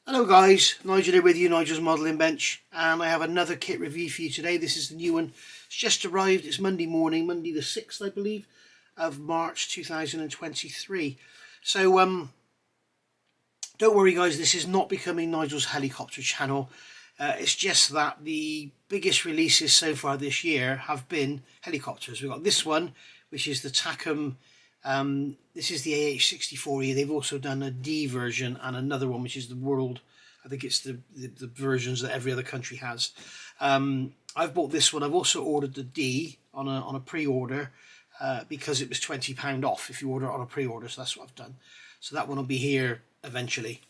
Hello guys, Nigel here with you, Nigel's Modelling Bench, and I have another kit review for you today. This is the new one. It's just arrived. It's Monday morning, Monday the 6th I believe of March 2023. So don't worry guys, this is not becoming Nigel's helicopter channel. It's just that the biggest releases so far this year have been helicopters. We've got this one, which is the Takom. This is the AH-64E. They've also done a D version and another one, which is the World. I think it's the versions that every other country has. I've bought this one. I've also ordered the D on a pre-order because it was £20 off if you order it on a pre-order. So that's what I've done. So that one will be here eventually.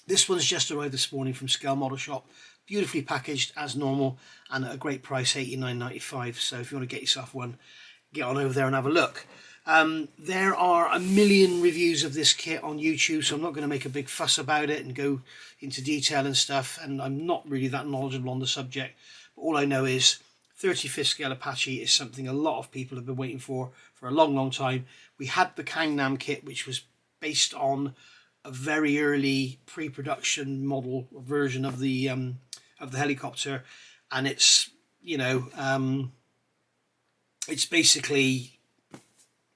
This one's just arrived this morning from Scale Model Shop. Beautifully packaged as normal and at a great price, £89.95. So if you want to get yourself one, get on over there and have a look. There are a million reviews of this kit on YouTube, so I'm not going to make a big fuss about it and go into detail and stuff, and I'm not really that knowledgeable on the subject. But all I know is 35th scale Apache is something a lot of people have been waiting for a long time. We had the Gangnam kit, which was based on a very early pre-production model version of the helicopter, and it's, you know, it's basically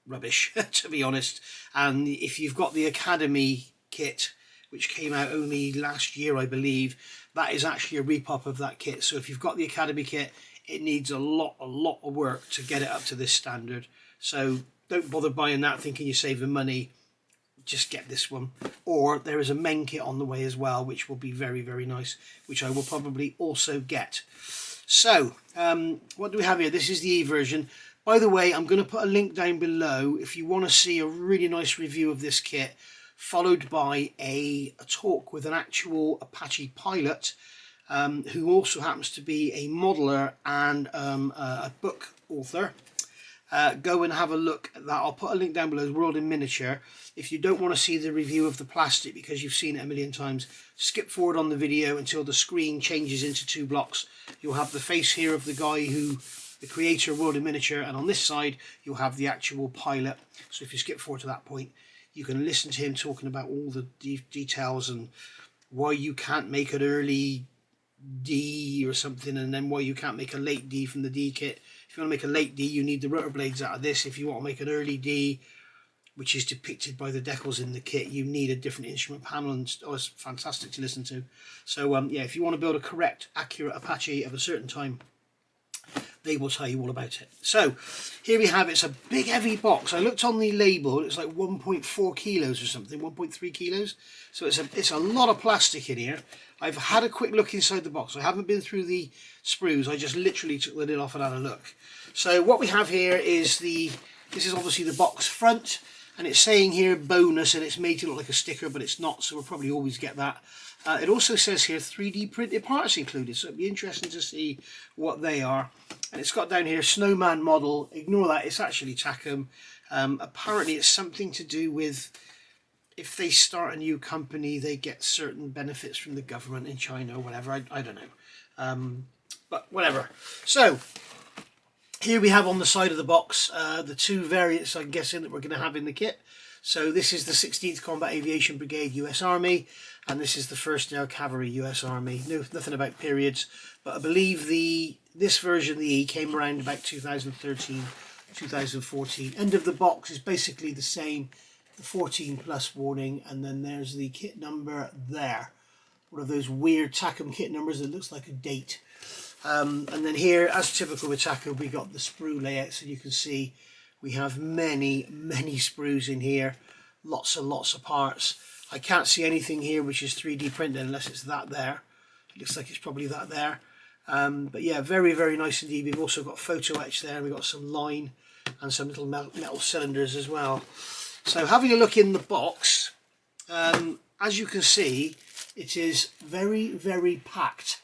rubbish to be honest. And if you've got the Academy kit, which came out only last year I believe, that is actually a repop of that kit. So if you've got the Academy kit, it needs a lot of work to get it up to this standard. So don't bother buying that thinking you're saving money. Just get this one. Or there is a main kit on the way as well, which will be very nice, which I will probably also get. So what do we have here? This is the E version. By the way, I'm going to put a link down below if you want to see a really nice review of this kit, followed by a talk with an actual Apache pilot who also happens to be a modeler and a book author. Go and have a look at that. I'll put a link down below, World in Miniature. If you don't want to see the review of the plastic because you've seen it a million times, skip forward on the video until the screen changes into two blocks. You'll have the face here of the guy the creator of World in Miniature, and on this side you'll have the actual pilot. So if you skip forward to that point, you can listen to him talking about all the details and why you can't make an early D or something, and then why you can't make a late D from the D kit. If you want to make a late D, you need the rotor blades out of this. If you want to make an early D, which is depicted by the decals in the kit, you need a different instrument panel, and it's fantastic to listen to. So yeah, if you want to build a correct, accurate Apache of a certain time, they will tell you all about it. So here we have, it's a big heavy box. I looked on the label, it's like 1.4 kilos or something, 1.3 kilos. So it's a lot of plastic in here. I've had a quick look inside the box. I haven't been through the sprues. I just literally took the lid off and had a look. So what we have here is this is obviously the box front, and it's saying here bonus, and it's made to look like a sticker, but it's not, so we'll probably always get that. It also says here 3D printed parts included, so it'd be interesting to see what they are. And it's got down here snowman model. Ignore that, it's actually Takom. Apparently it's something to do with if they start a new company, they get certain benefits from the government in China or whatever. I don't know, but whatever. So here we have on the side of the box the two variants, I'm guessing, that we're going to have in the kit. So this is the 16th Combat Aviation Brigade US Army, and this is the 1st Air Cavalry US Army. No, nothing about periods, but I believe this version of the E came around about 2013, 2014. End of the box is basically the same, the 14 plus warning, and then there's the kit number there. One of those weird Takom kit numbers that looks like a date. And then here, as typical with Takom, we got the sprue layout, so you can see we have many sprues in here, lots and lots of parts. I can't see anything here which is 3D printed unless it's that there. It looks like it's probably that there. But yeah, very nice indeed. We've also got photo etch there. We've got some line and some little metal cylinders as well. So having a look in the box, as you can see, it is very packed.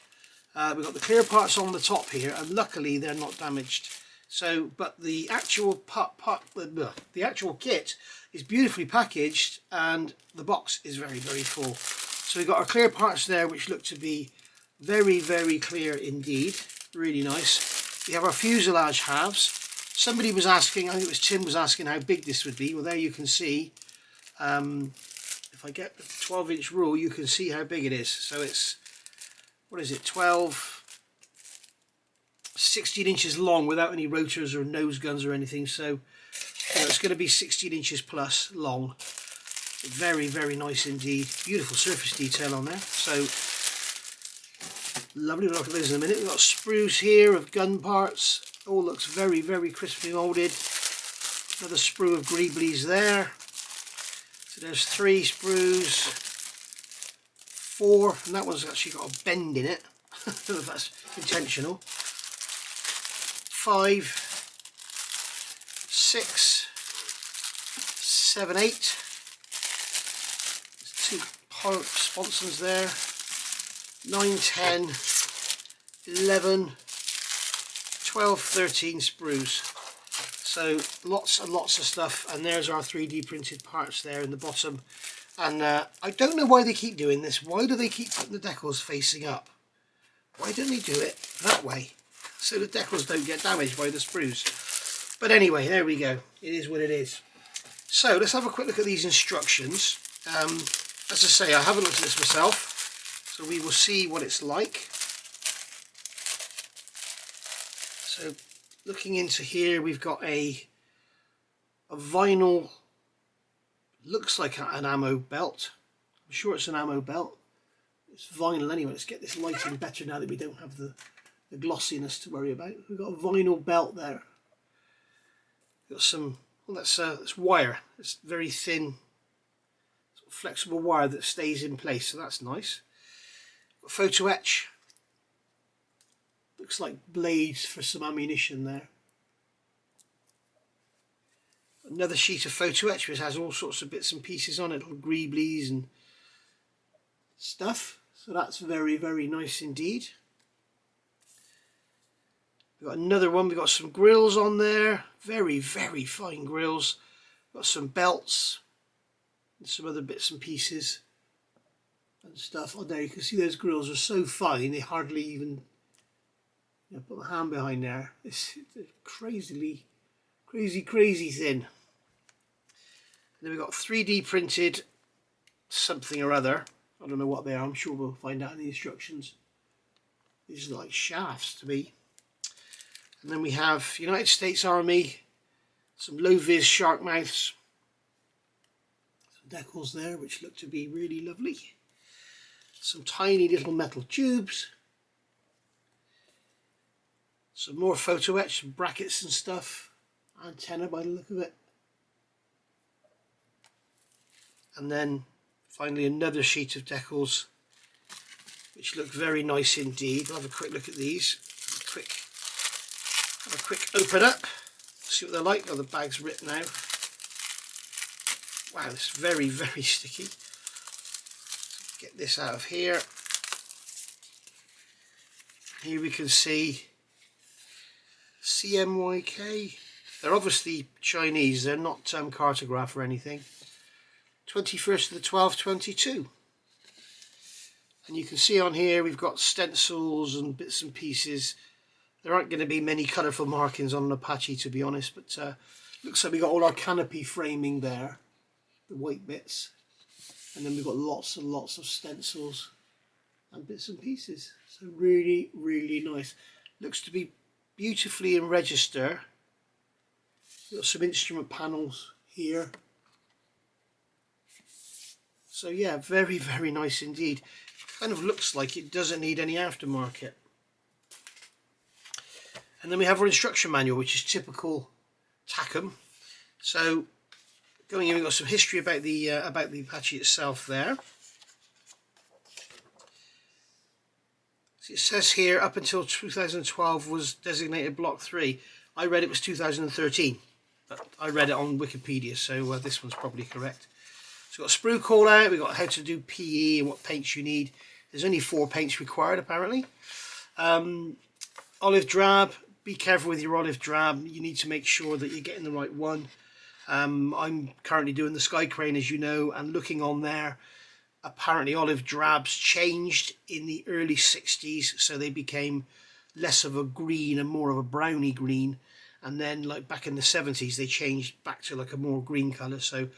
We've got the clear parts on the top here, and luckily they're not damaged. So, but the actual the actual kit is beautifully packaged, and the box is very full. So we've got our clear parts there, which look to be very clear indeed. Really nice. We have our fuselage halves. Somebody was asking, I think it was Tim was asking how big this would be. Well, there you can see if I get the 12-inch rule, you can see how big it is. So it's, what is it, 16 inches long without any rotors or nose guns or anything. So you know, it's going to be 16 inches plus long. Very, very nice indeed. Beautiful surface detail on there. So lovely. We'll look at those in a minute. We've got sprues here of gun parts. All looks very, very crisply moulded. Another sprue of greeblies there. So there's 3 sprues, 4, and that one's actually got a bend in it. I don't know if that's intentional. 5, 6, 7, 8. There's 2 sponsons there. 9, 10, 11, 12, 13 sprues. So lots and lots of stuff, and there's our 3D printed parts there in the bottom. And I don't know why they keep doing this. Why do they keep putting the decals facing up? Why don't they do it that way, so the decals don't get damaged by the sprues? But anyway, there we go. It is what it is. So let's have a quick look at these instructions. As I say, I haven't looked at this myself, so we will see what it's like. So looking into here, we've got a vinyl, looks like an ammo belt. I'm sure it's an ammo belt. It's vinyl anyway. Let's get this lighting better now that we don't have the glossiness to worry about. We've got a vinyl belt there. We've got some, well, that's wire. It's very thin, sort of flexible wire that stays in place, so that's nice. Got photo etch. Looks like blades for some ammunition there. Another sheet of photo etch which has all sorts of bits and pieces on it, little greeblies and stuff. So that's very, very nice indeed. We've got another one, we've got some grills on there. Very, very fine grills. Got some belts and some other bits and pieces and stuff on there. You can see those grills are so fine, they hardly even, you know, put my hand behind there. It's crazy thin. And then we've got 3D printed something or other. I don't know what they are. I'm sure we'll find out in the instructions. These are like shafts to me. And then we have United States Army, some low-vis shark mouths, some decals there which look to be really lovely. Some tiny little metal tubes. Some more photo etch, some brackets and stuff. Antenna by the look of it. And then finally another sheet of decals which look very nice indeed. We'll have a quick look at these. Have a quick open up, see what they're like. Oh, the bag's ripped now. Wow, it's very, very sticky. Get this out of here. Here we can see CMYK. They're obviously Chinese, they're not cartograph or anything. 21st of the 12th, 22. And you can see on here we've got stencils and bits and pieces. There aren't going to be many colourful markings on an Apache, to be honest, but looks like we've got all our canopy framing there, the white bits. And then we've got lots and lots of stencils and bits and pieces. So really, really nice. Looks to be beautifully in register. We've got some instrument panels here. So yeah, very, very nice indeed. Kind of looks like it doesn't need any aftermarket. And then we have our instruction manual, which is typical Takom. So going in, we've got some history about the Apache itself there. So it says here up until 2012 was designated Block 3. I read it was 2013, but I read it on Wikipedia, so this one's probably correct. So we've got a sprue call out, we've got how to do PE and what paints you need. There's only 4 paints required apparently. Olive drab, be careful with your olive drab. You need to make sure that you're getting the right one. I'm currently doing the Sky Crane, as you know, and looking on there, apparently olive drabs changed in the early 60s, so they became less of a green and more of a browny green. And then like back in the 70s, they changed back to like a more green colour. So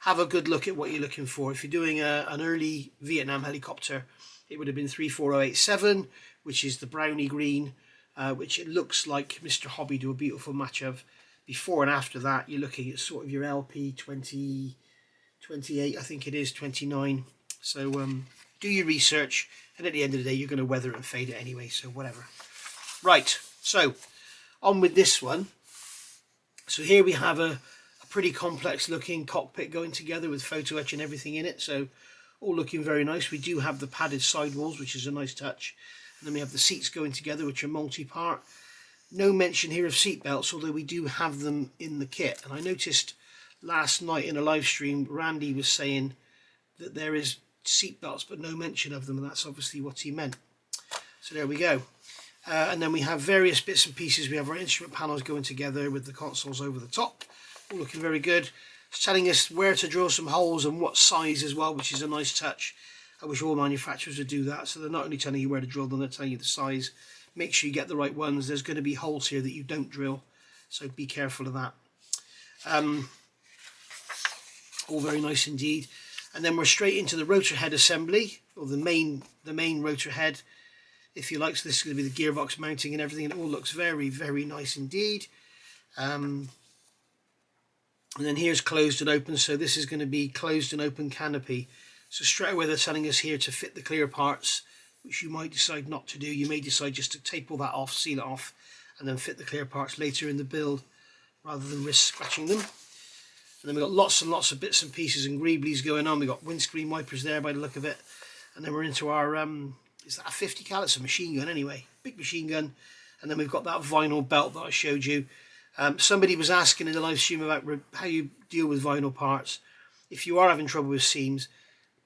have a good look at what you're looking for. If you're doing an early Vietnam helicopter, it would have been 34087, which is the brownie green, which it looks like Mr. Hobby do a beautiful match of. Before and after that, you're looking at sort of your LP 20, 28, I think it is, 29. So do your research, and at the end of the day, you're going to weather and fade it anyway, so whatever. Right, so on with this one. So here we have a pretty complex looking cockpit going together with photo etch and everything in it, so all looking very nice. We do have the padded sidewalls, which is a nice touch, and then we have the seats going together, which are multi-part. No mention here of seat belts, although we do have them in the kit. And I noticed last night in a live stream, Randy was saying that there is seat belts but no mention of them, and that's obviously what he meant. So there we go. And then we have various bits and pieces. We have our instrument panels going together with the consoles over the top, all looking very good. It's telling us where to drill some holes and what size as well, which is a nice touch. I wish all manufacturers would do that. So they're not only telling you where to drill them, they're telling you the size. Make sure you get the right ones. There's going to be holes here that you don't drill, so be careful of that. All very nice indeed. And then we're straight into the rotor head assembly, or the main rotor head, if you like. So this is going to be the gearbox mounting and everything. It all looks very, very nice indeed. And then here's closed and open. So this is going to be closed and open canopy. So straight away they're telling us here to fit the clear parts, which you might decide not to do. You may decide just to tape all that off, seal it off, and then fit the clear parts later in the build, rather than risk scratching them. And then we've got lots and lots of bits and pieces and greeblies going on. We've got windscreen wipers there by the look of it. And then we're into our, is that a 50 cal? It's a machine gun anyway, big machine gun. And then we've got that vinyl belt that I showed you. Somebody was asking in the live stream about how you deal with vinyl parts. If you are having trouble with seams,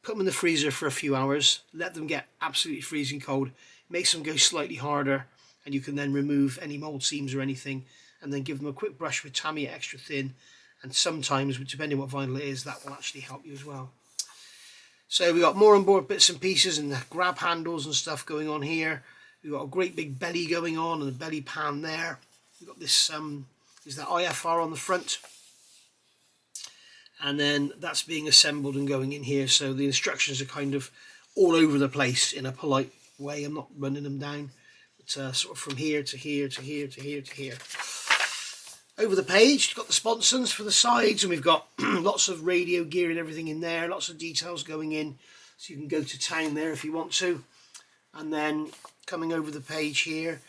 put them in the freezer for a few hours, let them get absolutely freezing cold, makes them go slightly harder, and you can then remove any mold seams or anything, and then give them a quick brush with Tamiya extra thin, and sometimes, depending what vinyl it is, that will actually help you as well. So we've got more on board bits and pieces and the grab handles and stuff going on here. We've got a great big belly going on and a belly pan there. We've got this, is that IFR on the front. And then that's being assembled and going in here, so the instructions are kind of all over the place in a polite way. I'm not running them down, but sort of from here to here to here to here to here. Over the page, you've got the sponsons for the sides, and we've got lots of radio gear and everything in there, lots of details going in, so you can go to town there if you want to. And then coming over the page here,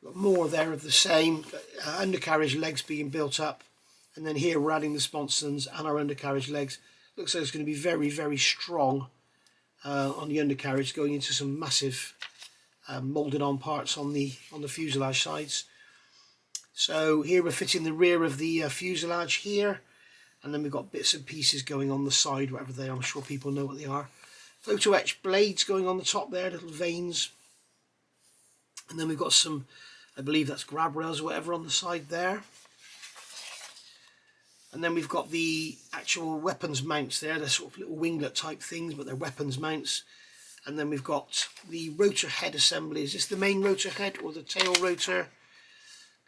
got more there of the same, undercarriage legs being built up. And then here we're adding the sponsons and our undercarriage legs. Looks like it's going to be very, very strong on the undercarriage, going into some massive moulded on parts on the fuselage sides. So here we're fitting the rear of the fuselage here, and then we've got bits and pieces going on the side, whatever they are. I'm sure people know what they are. Photo etch blades going on the top there, little veins. And then we've got some, I believe that's grab rails or whatever on the side there. And then we've got the actual weapons mounts there. They're sort of little winglet type things, but they're weapons mounts. And then we've got the rotor head assembly. Is this the main rotor head or the tail rotor?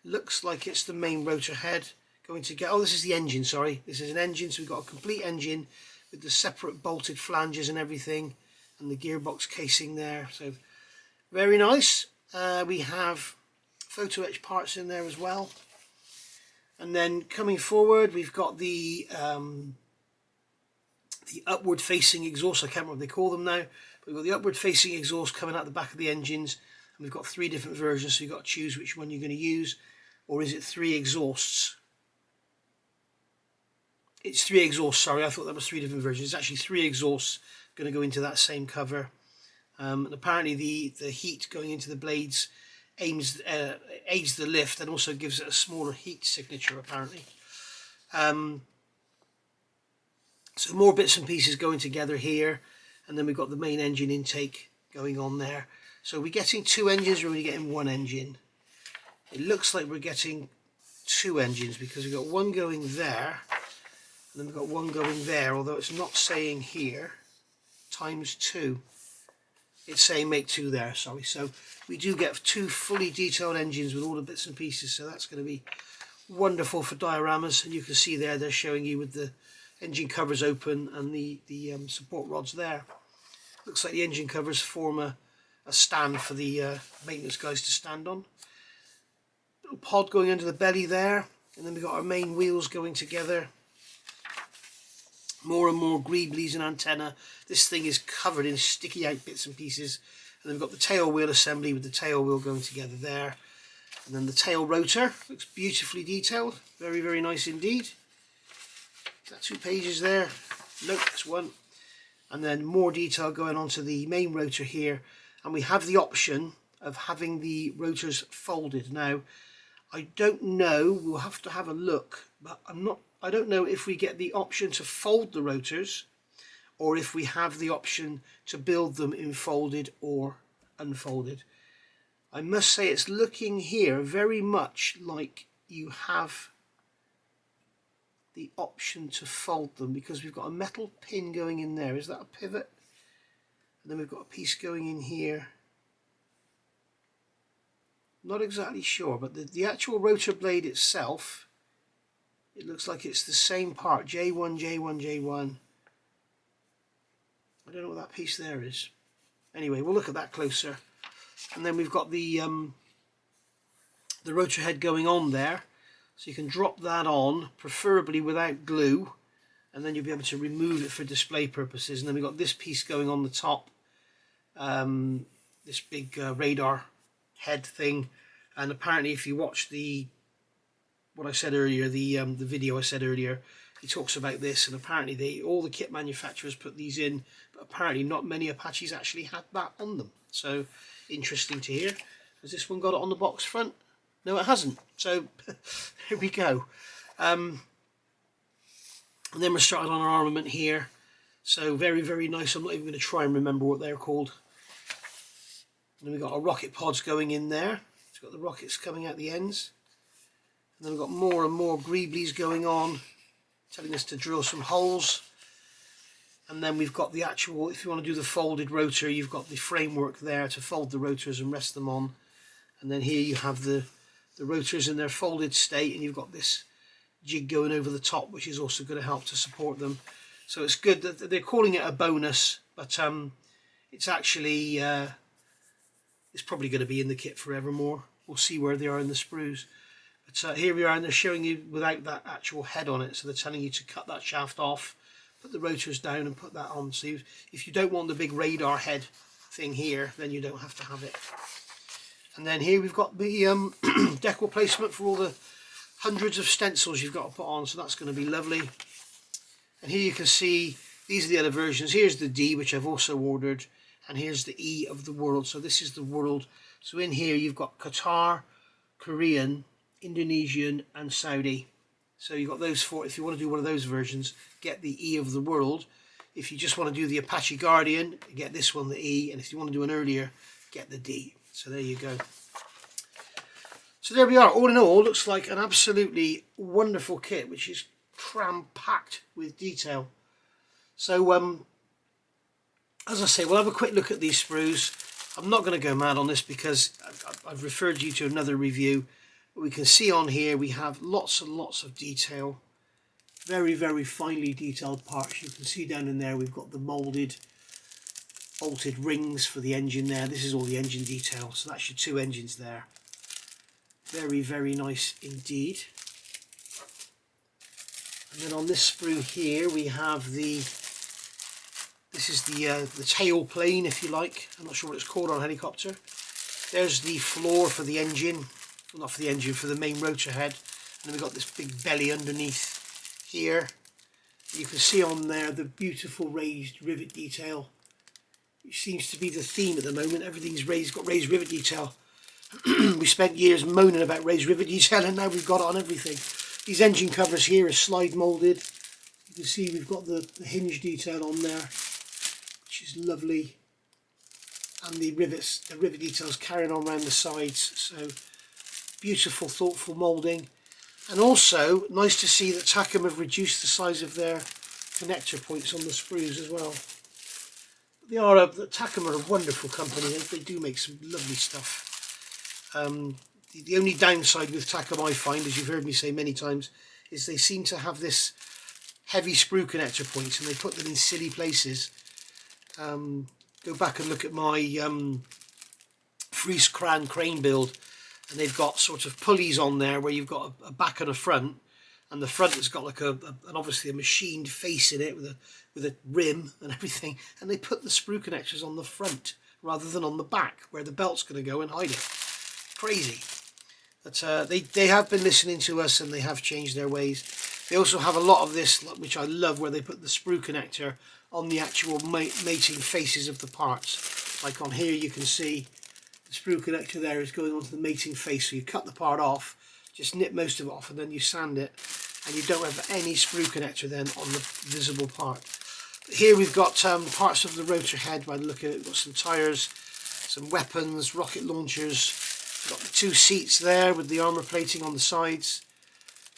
Looks like it's the main rotor head going to get. Oh, this is the engine, sorry. This is an engine, so we've got a complete engine with the separate bolted flanges and everything, and the gearbox casing there. So very nice. We have photo etch parts in there as well. And then coming forward, we've got the upward facing exhaust. I can't remember what they call them now, but we've got the upward facing exhaust coming out the back of the engines, and we've got 3 different versions, so you've got to choose which one you're going to use. Or is it 3 exhausts? It's 3 exhausts, sorry, I thought that was 3 different versions. It's actually 3 exhausts going to go into that same cover. And apparently the heat going into the blades aids the lift and also gives it a smaller heat signature, apparently. So more bits and pieces going together here, and then we've got the main engine intake going on there. So are we getting 2 engines, or are we getting 1 engine? It looks like we're getting 2 engines, because we've got one going there and then we've got one going there, although it's not saying here times 2. It's saying make 2 there, sorry. So we do get 2 fully detailed engines with all the bits and pieces, so that's going to be wonderful for dioramas. And you can see there they're showing you with the engine covers open and the support rods there. Looks like the engine covers form a stand for the maintenance guys to stand on. Little pod going under the belly there, and then we've got our main wheels going together. More and more greeblies and antenna. This thing is covered in sticky out bits and pieces. And then we've got the tail wheel assembly with the tail wheel going together there. And then the tail rotor looks beautifully detailed. Very, very nice indeed. Is that 2 pages there? Nope, that's 1. And then more detail going on to the main rotor here. And we have the option of having the rotors folded. Now, I don't know, we'll have to have a look, but I don't know if we get the option to fold the rotors or if we have the option to build them in folded or unfolded. I must say it's looking here very much like you have the option to fold them, because we've got a metal pin going in there. Is that a pivot? And then we've got a piece going in here. Not exactly sure, but the actual rotor blade itself, it looks like it's the same part, J1, J1, J1. I don't know what that piece there is. Anyway, we'll look at that closer. And then we've got the rotor head going on there. So you can drop that on, preferably without glue, and then you'll be able to remove it for display purposes. And then we've got this piece going on the top, this big radar head thing. And apparently, if you watch what I said earlier, the video I said earlier, it talks about this, and apparently all the kit manufacturers put these in, but apparently not many Apaches actually had that on them. So interesting to hear. Has this one got it on the box front? No, it hasn't. So here we go. And then we're starting on our armament here. So very, very nice. I'm not even going to try and remember what they're called. And then we've got our rocket pods going in there. It's got the rockets coming out the ends. And then we've got more and more greeblies going on, telling us to drill some holes. And then we've got the actual, if you want to do the folded rotor, you've got the framework there to fold the rotors and rest them on. And then here you have the rotors in their folded state, and you've got this jig going over the top, which is also going to help to support them. So it's good that they're calling it a bonus, but it's actually it's probably going to be in the kit forevermore. We'll see where they are in the sprues. But here we are, and they're showing you without that actual head on it. So they're telling you to cut that shaft off, put the rotors down and put that on. So if you don't want the big radar head thing here, then you don't have to have it. And then here we've got the decal placement for all the hundreds of stencils you've got to put on. So that's going to be lovely. And here you can see, these are the other versions. Here's the D, which I've also ordered. And here's the E of the world. So this is the world. So in here you've got Qatar, Korean, Indonesian and Saudi. So you've got those 4. If you want to do one of those versions, get the E of the world. If you just want to do the Apache Guardian, get this one, the E. And if you want to do an earlier, get the D. So there you go. So there we are. All in all, looks like an absolutely wonderful kit, which is cram-packed with detail. So as I say, we'll have a quick look at these sprues. I'm not going to go mad on this because I've referred you to another review. But we can see on here we have lots and lots of detail. Very, very finely detailed parts. You can see down in there we've got the moulded, bolted rings for the engine there. This is all the engine detail. So that's your 2 engines there. Very, very nice indeed. And then on this sprue here we have this is the tail plane, if you like. I'm not sure what it's called on a helicopter. There's the floor for the engine. Well, not for the engine, for the main rotor head. And then we've got this big belly underneath here. You can see on there the beautiful raised rivet detail, which seems to be the theme at the moment. Everything's got raised rivet detail. We spent years moaning about raised rivet detail, and now we've got it on everything. These engine covers here are slide moulded. You can see we've got the hinge detail on there, which is lovely. And the rivet details carrying on around the sides. So beautiful, thoughtful moulding. And also nice to see that Takom have reduced the size of their connector points on the sprues as well. Takom are a wonderful company. They do make some lovely stuff. The only downside with Takom, I find, as you've heard me say many times, is they seem to have this heavy sprue connector points, and they put them in silly places. Go back and look at my Fries crane build, and they've got sort of pulleys on there where you've got a back and a front, and the front has got like an obviously a machined face in it with a rim and everything, and they put the sprue connectors on the front rather than on the back where the belt's going to go and hide it. Crazy. But they have been listening to us, and they have changed their ways. They also have a lot of this, which I love, where they put the sprue connector on the actual mating faces of the parts. Like on here you can see the sprue connector there is going onto the mating face, so you cut the part off, just nip most of it off, and then you sand it, and you don't have any sprue connector then on the visible part. But here we've got parts of the rotor head by the look at it. We've got some tyres, some weapons, rocket launchers. We've got the two seats there with the armour plating on the sides.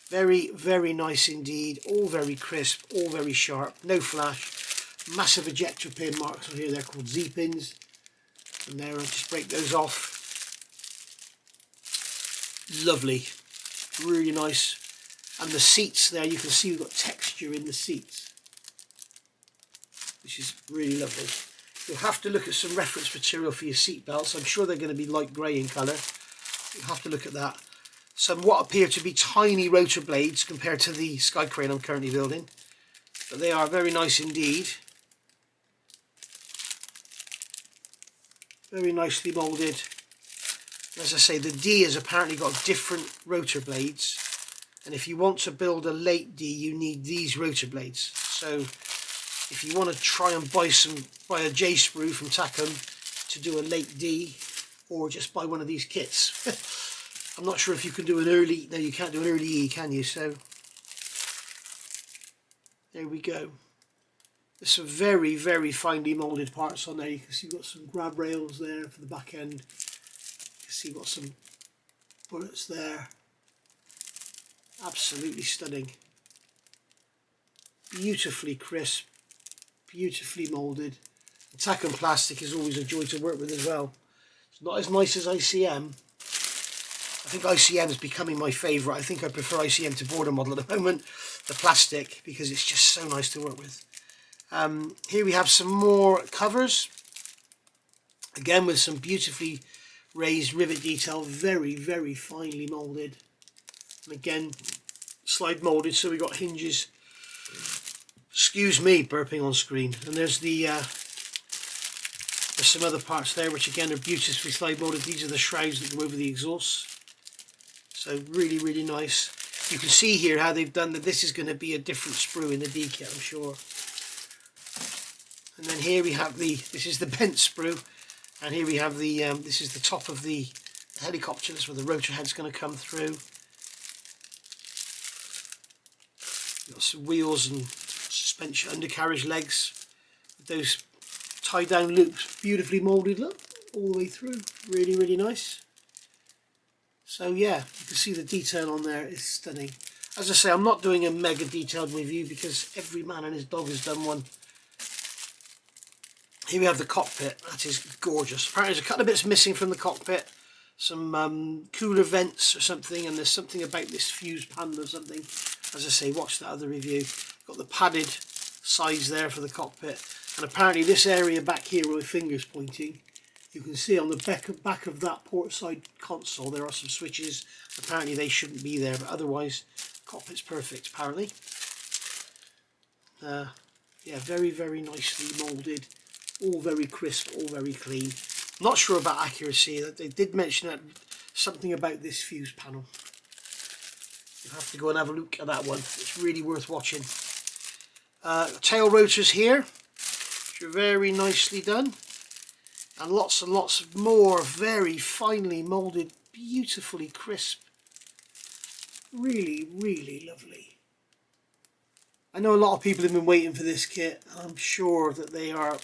Very, very nice indeed. All very crisp, all very sharp, no flash. Massive ejector pin marks on here, they're called Z-pins. And there, I'll just break those off. Lovely, really nice. And the seats there, you can see we've got texture in the seats, which is really lovely. You'll have to look at some reference material for your seat belts. I'm sure they're going to be light grey in colour. You'll have to look at that. Some what appear to be tiny rotor blades compared to the sky crane I'm currently building, but they are very nice indeed. Very nicely moulded. As I say, the D has apparently got different rotor blades, and if you want to build a late D, you need these rotor blades. So if you want to try and buy a J sprue from Takom to do a late D, or just buy one of these kits. I'm not sure if you can do an early, no, you can't do an early E, can you? So there we go. There's some very, very finely moulded parts on there. You can see you've got some grab rails there for the back end. You can see you've got some bullets there. Absolutely stunning. Beautifully crisp, beautifully moulded. Takom plastic is always a joy to work with as well. It's not as nice as ICM. I think ICM is becoming my favourite. I think I prefer ICM to border model at the moment, the plastic, because it's just so nice to work with. Here we have some more covers, again with some beautifully raised rivet detail, very, very finely moulded, and again slide moulded, so we got hinges. Excuse me, burping on screen. And there's there's some other parts there which again are beautifully slide moulded. These are the shrouds that go over the exhausts, so really, really nice. You can see here how they've done that. This is going to be a different sprue in the D kit, I'm sure. And then here we have this is the bent sprue, and here we have this is the top of the helicopter. That's where the rotor head's going to come through. You've got some wheels and suspension undercarriage legs with those tie down loops, beautifully moulded, look, all the way through. Really, really nice. So yeah, you can see the detail on there is stunning. As I say, I'm not doing a mega detailed review because every man and his dog has done one. Here we have the cockpit. That is gorgeous. Apparently there's a couple of bits missing from the cockpit. Some cooler vents or something, and there's something about this fuse panel or something. As I say, watch that other review. Got the padded sides there for the cockpit. And apparently this area back here where my finger's pointing, you can see on the back of that port side console there are some switches. Apparently they shouldn't be there, but otherwise cockpit's perfect apparently. Yeah, very, very nicely moulded. All very crisp, all very clean. Not sure about accuracy. They did mention that something about this fuse panel. You'll have to go and have a look at that one. It's really worth watching. Tail rotors here, which are very nicely done. And lots more very finely moulded, beautifully crisp. Really, really lovely. I know a lot of people have been waiting for this kit. I'm sure that they are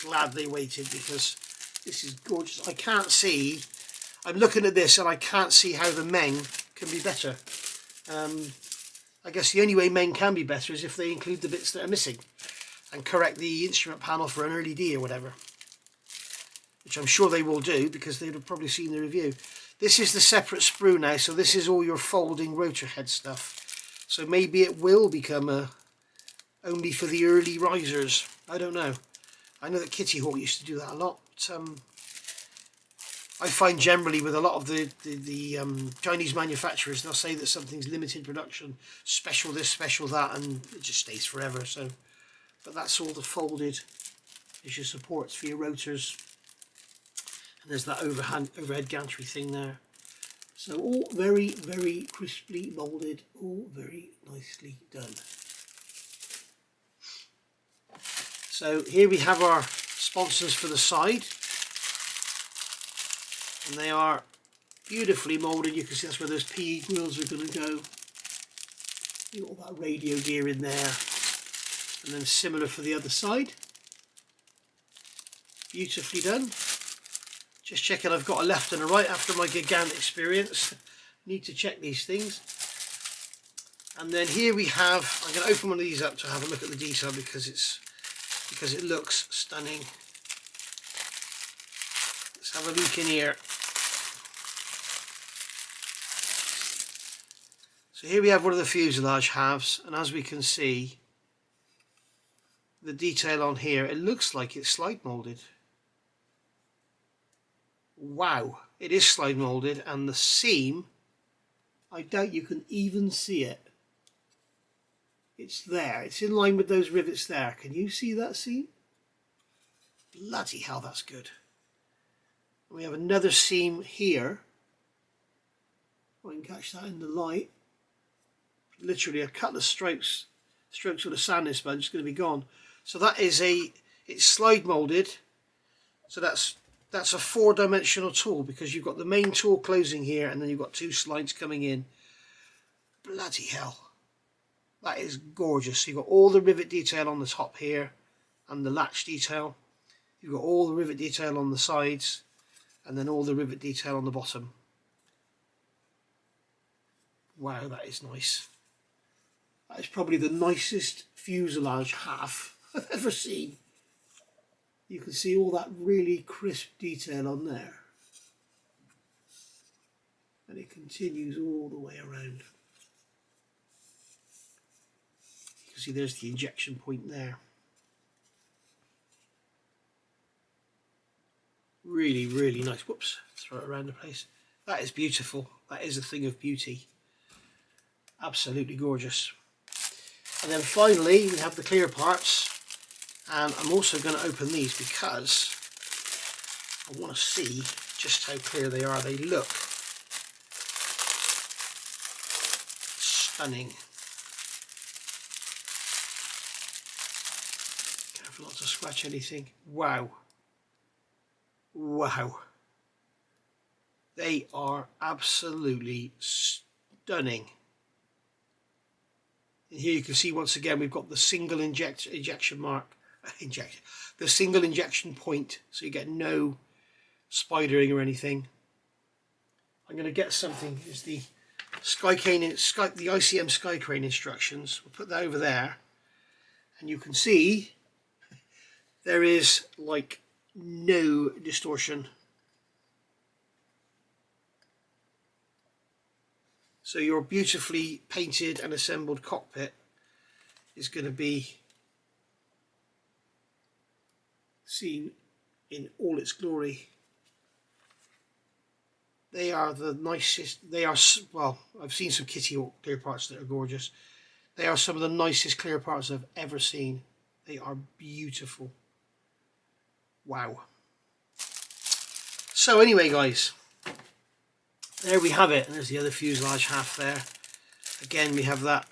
glad they waited because this is gorgeous. I can't see, I'm looking at this and I can't see how the Meng can be better. I guess the only way Meng can be better is if they include the bits that are missing and correct the instrument panel for an early D or whatever, which I'm sure they will do because they'd have probably seen the review. This is the separate sprue now, so this is all your folding rotor head stuff. So maybe it will become a only for the early risers. I don't know. I know that Kitty Hawk used to do that a lot. But, I find generally with a lot of the Chinese manufacturers, they'll say that something's limited production, special this, special that, and it just stays forever. So, but that's all the folded is your supports for your rotors, and there's that overhead gantry thing there. So all very, very crisply moulded, all very nicely done. So here we have our sponsors for the side. And they are beautifully moulded. You can see that's where those PE grills are going to go. You've got all that radio gear in there. And then similar for the other side. Beautifully done. Just checking I've got a left and a right after my Gigant experience. Need to check these things. And then here we have, I'm going to open one of these up to have a look at the detail because it looks stunning. Let's have a look in here. So here we have one of the fuselage halves, and as we can see, the detail on here, it looks like it's slide molded. Wow, it is slide molded, and the seam, I doubt you can even see it. It's there, it's in line with those rivets there. Can you see that seam? Bloody hell, that's good. We have another seam here. I can catch that in the light. Literally a couple of strokes with a sanding sponge is going to be gone. So that is it's slide molded. So that's a 4-dimensional tool because you've got the main tool closing here and then you've got 2 slides coming in. Bloody hell. That is gorgeous. So you've got all the rivet detail on the top here and the latch detail. You've got all the rivet detail on the sides and then all the rivet detail on the bottom. Wow, that is nice. That is probably the nicest fuselage half I've ever seen. You can see all that really crisp detail on there. And it continues all the way around. You can see there's the injection point there. Really, really nice. Whoops, throw it around the place. That is beautiful. That is a thing of beauty. Absolutely gorgeous. And then finally we have the clear parts, and I'm also going to open these because I want to see just how clear they are. They look stunning. Careful not to scratch anything. Wow. Wow. They are absolutely stunning. And here you can see once again we've got the single the single injection point, so you get no spidering or anything. I'm going to get something. Is the the ICM Sky Crane instructions. We'll put that over there, and you can see there is like no distortion. So your beautifully painted and assembled cockpit is going to be seen in all its glory. They are the nicest. They are, well, I've seen some Kitty Hawk clear parts that are gorgeous. They are some of the nicest clear parts I've ever seen. They are beautiful. Wow. So anyway, guys, there we have it, and there's the other fuselage half there. Again, we have that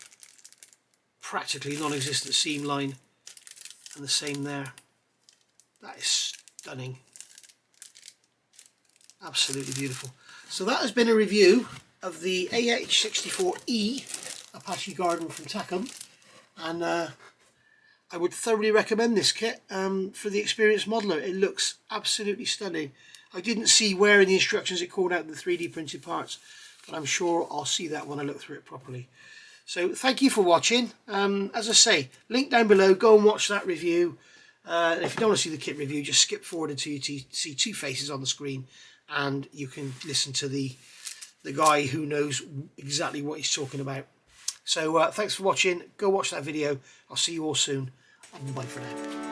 practically non-existent seam line, and the same there. That is stunning. Absolutely beautiful. So that has been a review of the AH-64E Apache Garden from Takom, and I would thoroughly recommend this kit for the experienced modeler. It looks absolutely stunning. I didn't see where in the instructions it called out the 3D printed parts, but I'm sure I'll see that when I look through it properly. So thank you for watching. As I say, link down below, go and watch that review. And if you don't want to see the kit review, just skip forward until you see 2 faces on the screen, and you can listen to the guy who knows exactly what he's talking about. So thanks for watching. Go watch that video. I'll see you all soon. Bye for now.